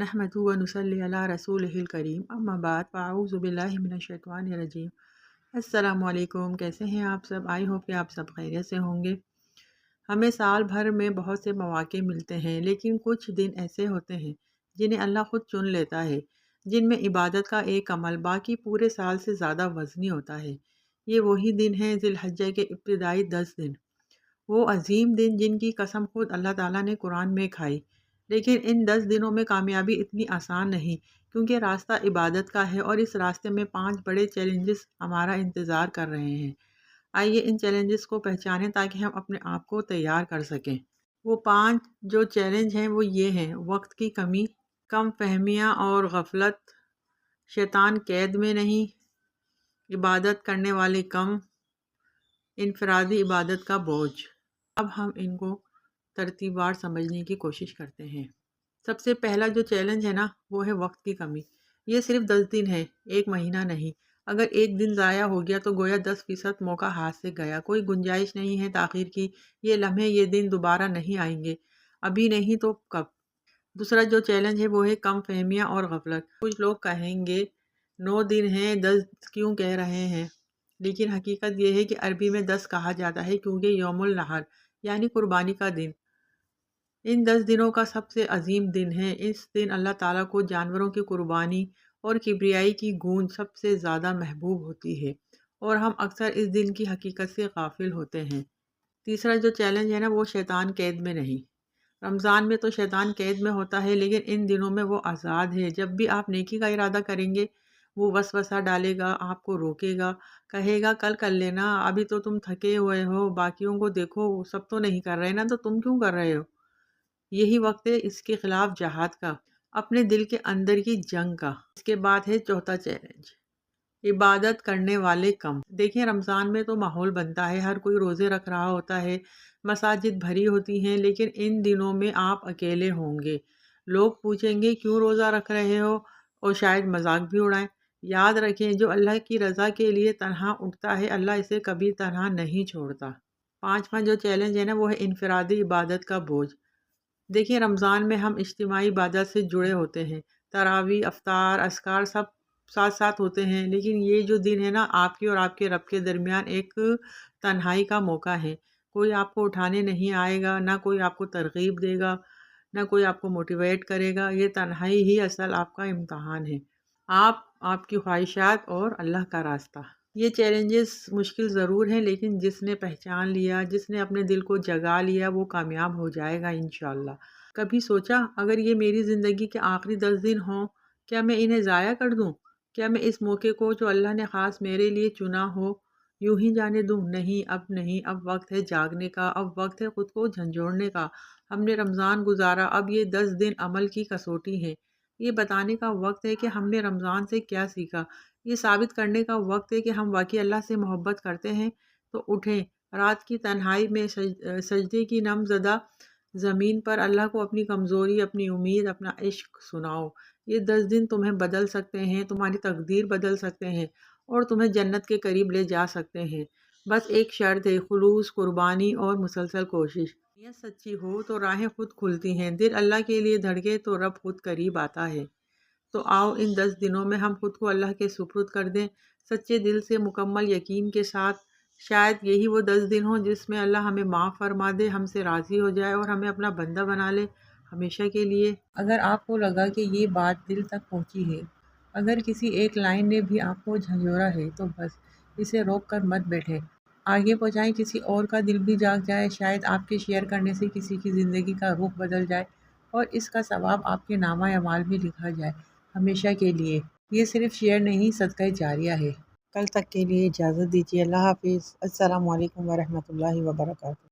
नहमदुहु व नुसल्ली अला रसूलिहिल करीम अम्मा बाद फ़अऊज़ु बिल्लाहि मिनश्शैतानिर रजीम। अस्सलामु अलैकुम, कैसे हैं आप सब? आई होप कि आप सब खैरियत से होंगे। हमें साल भर में बहुत से मौके मिलते हैं, लेकिन कुछ दिन ऐसे होते हैं जिन्हें अल्लाह ख़ुद चुन लेता है, जिनमें इबादत का एक अमल बाकी पूरे साल से ज़्यादा वज़नी होता है। ये वही दिन हैं ज़िलहज्जा के इब्तिदाई 10 दिन, वो अजीम दिन जिनकी कसम खुद अल्लाह ताला ने कुरान में खाई। लेकिन इन 10 दिनों में कामयाबी इतनी आसान नहीं, क्योंकि रास्ता इबादत का है और इस रास्ते में 5 बड़े चैलेंजेस हमारा इंतज़ार कर रहे हैं। आइए इन चैलेंजेस को पहचानें ताकि हम अपने आप को तैयार कर सकें। वो 5 जो चैलेंज हैं वो ये हैं: वक्त की कमी, कम फहमियाँ और गफलत, शैतान कैद में नहीं, इबादत करने वाले कम, इनफरादी इबादत का बोझ। अब हम इनको तरतीबवार समझने की कोशिश करते हैं। सबसे पहला जो चैलेंज है ना, वो है वक्त की कमी। ये सिर्फ 10 दिन है, एक महीना नहीं। अगर एक दिन ज़ाया हो गया तो गोया 10% मौका हाथ से गया। कोई गुंजाइश नहीं है ताख़ीर की। ये लम्हे, ये दिन दोबारा नहीं आएंगे, अभी नहीं तो कब। दूसरा जो चैलेंज है वो है कम फहमियाँ और गफलत। कुछ लोग कहेंगे 9 दिन हैं, 10 क्यों कह रहे हैं? लेकिन हकीकत ये है कि अरबी में 10 कहा जाता है क्योंकि यौमुल नहर यानी कुर्बानी का दिन इन 10 दिनों का सबसे अजीम दिन है। इस दिन अल्लाह ताला को जानवरों की कुर्बानी और किब्रियाई की गूंज सबसे ज़्यादा महबूब होती है, और हम अक्सर इस दिन की हकीकत से गाफिल होते हैं। तीसरा जो चैलेंज है ना, वो शैतान कैद में नहीं। रमज़ान में तो शैतान कैद में होता है, लेकिन इन दिनों में वो आज़ाद है। जब भी आप नेकी का इरादा करेंगे, वो वसवसा डालेगा, आपको रोकेगा, कहेगा कल कर लेना, अभी तो तुम थके हुए हो, बाकियों को देखो वो सब तो नहीं कर रहे ना, तो तुम क्यों कर रहे हो? यही वक्त है इसके खिलाफ जहाद का, अपने दिल के अंदर की जंग का। इसके बाद है चौथा चैलेंज, इबादत करने वाले कम। देखिए, रमज़ान में तो माहौल बनता है, हर कोई रोज़े रख रहा होता है, मसाजिद भरी होती हैं, लेकिन इन दिनों में आप अकेले होंगे। लोग पूछेंगे क्यों रोज़ा रख रहे हो, और शायद मजाक भी उड़ाएं। याद रखें, जो अल्लाह की रज़ा के लिए तन्हा उठता है, अल्लाह इसे कभी तन्हा नहीं छोड़ता। पांचवा जो चैलेंज है ना, वो है इनफरादी इबादत का बोझ। देखिए, रमज़ान में हम इज्तिमाई इबादत से जुड़े होते हैं, तरावी, अफ्तार, अस्कार सब साथ साथ होते हैं, लेकिन ये जो दिन है ना, आपकी और आपके रब के दरमियान एक तन्हाई का मौका है। कोई आपको उठाने नहीं आएगा, ना कोई आपको तरगीब देगा, ना कोई आपको मोटिवेट करेगा। ये तन्हाई ही असल आपका इम्तहान है, आप, आपकी ख्वाहिशात और अल्लाह का रास्ता। ये चैलेंजेस मुश्किल ज़रूर हैं, लेकिन जिसने पहचान लिया, जिसने अपने दिल को जगा लिया, वो कामयाब हो जाएगा इंशाअल्लाह। कभी सोचा, अगर ये मेरी ज़िंदगी के आखिरी 10 दिन हों, क्या मैं इन्हें ज़ाया कर दूं? क्या मैं इस मौके को जो अल्लाह ने ख़ास मेरे लिए चुना हो, यूं ही जाने दूं? नहीं, अब नहीं। अब वक्त है जागने का, अब वक्त है ख़ुद को झंझोड़ने का। हमने रमज़ान गुजारा, अब ये 10 दिन अमल की कसौटी है। ये बताने का वक्त है कि हमने रमज़ान से क्या सीखा। ये साबित करने का वक्त है कि हम वाकई अल्लाह से मोहब्बत करते हैं। तो उठें, रात की तन्हाई में सजदे की नमज़दा ज़मीन पर अल्लाह को अपनी कमज़ोरी, अपनी उम्मीद, अपना इश्क सुनाओ। ये 10 दिन तुम्हें बदल सकते हैं, तुम्हारी तकदीर बदल सकते हैं, और तुम्हें जन्नत के करीब ले जा सकते हैं। बस एक शर्त है, खुलूस, कुर्बानी और मुसलसल कोशिश। नियत सच्ची हो तो राहें खुद खुलती हैं, दिल अल्लाह के लिए धड़के तो रब खुद करीब आता है। तो आओ इन 10 दिनों में हम खुद को अल्लाह के सुपुर्द कर दें, सच्चे दिल से, मुकम्मल यकीन के साथ। शायद यही वो 10 दिन हों जिसमें अल्लाह हमें माफ़ फरमा दे, हमसे राज़ी हो जाए और हमें अपना बंदा बना ले हमेशा के लिए। अगर आपको लगा कि ये बात दिल तक पहुंची है, अगर किसी एक लाइन ने भी आपको झंझोरा है, तो बस इसे रोक कर मत बैठे, आगे पहुँचाएँ, किसी और का दिल भी जाग जाए। शायद आपके शेयर करने से किसी की ज़िंदगी का रुख बदल जाए, और इसका सवाब आपके नामा अमाल में लिखा जाए हमेशा के लिए। ये सिर्फ शेयर नहीं, सदका जारिया है। कल तक के लिए इजाज़त दीजिए। अल्लाह हाफ़िज़। अस्सलामु अलैकुम व रहमतुल्लाहि व बरकातुहू।